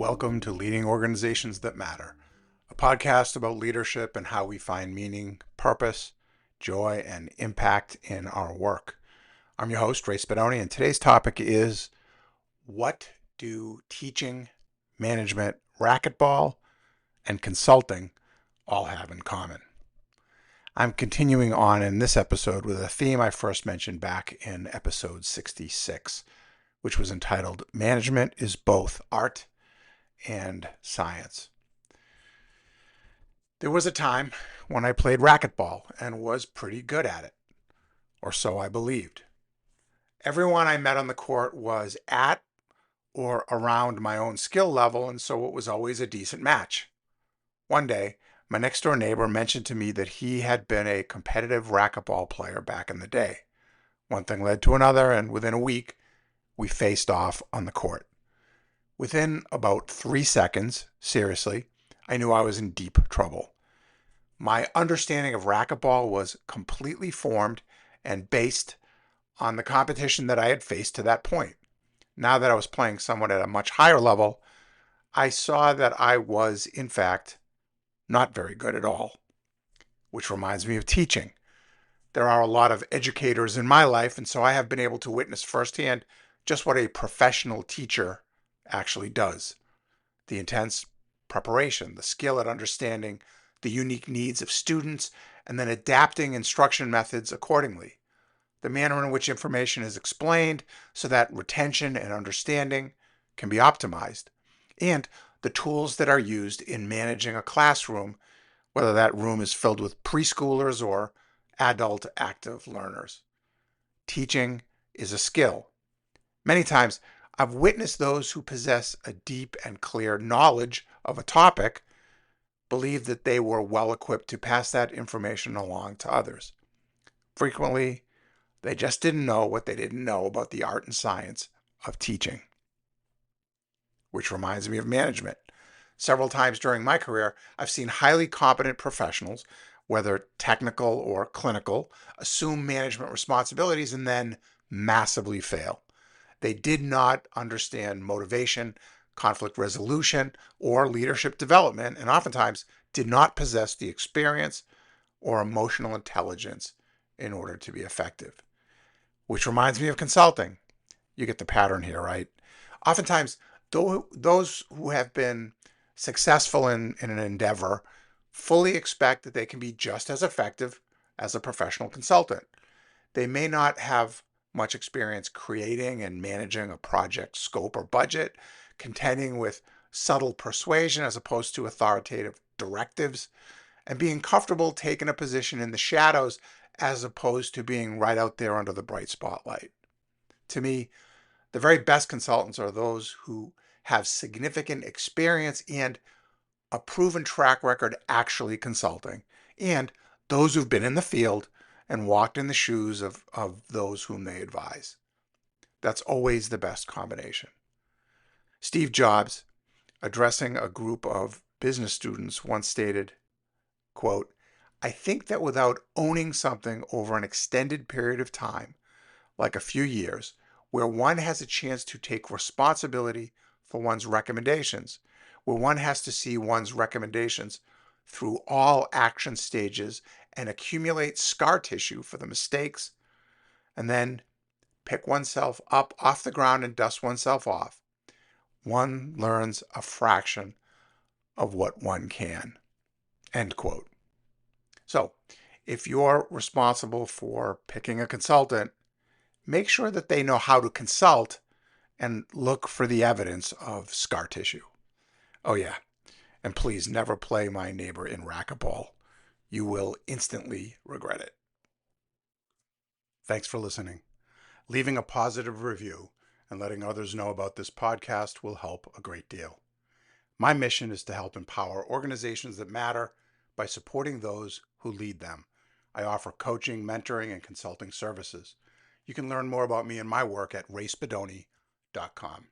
Welcome to Leading Organizations That Matter, a podcast about leadership and how we find meaning, purpose, joy, and impact in our work. I'm your host, Ray Spadoni, and today's topic is: what do teaching, management, racquetball, and consulting all have in common? I'm continuing on in this episode with a theme I first mentioned back in episode 66, which was entitled Management is Both Art and Science. There was a time when I played racquetball and was pretty good at it, or so I believed. Everyone I met on the court was at or around my own skill level, and so it was always a decent match. One day, my next-door neighbor mentioned to me that he had been a competitive racquetball player back in the day. One thing led to another, and within a week, we faced off on the court. Within about 3 seconds, seriously, I knew I was in deep trouble. My understanding of racquetball was completely formed and based on the competition that I had faced to that point. Now that I was playing somewhat at a much higher level, I saw that I was, in fact, not very good at all. Which reminds me of teaching. There are a lot of educators in my life, and so I have been able to witness firsthand just what a professional teacher actually does. The intense preparation, the skill at understanding the unique needs of students, and then adapting instruction methods accordingly. The manner in which information is explained so that retention and understanding can be optimized, and the tools that are used in managing a classroom, whether that room is filled with preschoolers or adult active learners. Teaching is a skill. Many times, I've witnessed those who possess a deep and clear knowledge of a topic believe that they were well equipped to pass that information along to others. Frequently, they just didn't know what they didn't know about the art and science of teaching. Which reminds me of management. Several times during my career, I've seen highly competent professionals, whether technical or clinical, assume management responsibilities and then massively fail. They did not understand motivation, conflict resolution, or leadership development, and oftentimes did not possess the experience or emotional intelligence in order to be effective. Which reminds me of consulting. You get the pattern here, right? Oftentimes, those who have been successful in an endeavor fully expect that they can be just as effective as a professional consultant. They may not have much experience creating and managing a project scope or budget, contending with subtle persuasion as opposed to authoritative directives, and being comfortable taking a position in the shadows as opposed to being right out there under the bright spotlight. To me, the very best consultants are those who have significant experience and a proven track record actually consulting, and those who've been in the field and walked in the shoes of those whom they advise. That's always the best combination. Steve Jobs, addressing a group of business students, once stated, quote, "I think that without owning something over an extended period of time, like a few years, where one has a chance to take responsibility for one's recommendations, where one has to see one's recommendations through all action stages and accumulate scar tissue for the mistakes, and then pick oneself up off the ground and dust oneself off, one learns a fraction of what one can." End quote. So, if you're responsible for picking a consultant, make sure that they know how to consult and look for the evidence of scar tissue. Oh yeah, and please never play my neighbor in racquetball. You will instantly regret it. Thanks for listening. Leaving a positive review and letting others know about this podcast will help a great deal. My mission is to help empower organizations that matter by supporting those who lead them. I offer coaching, mentoring, and consulting services. You can learn more about me and my work at rayspadoni.com.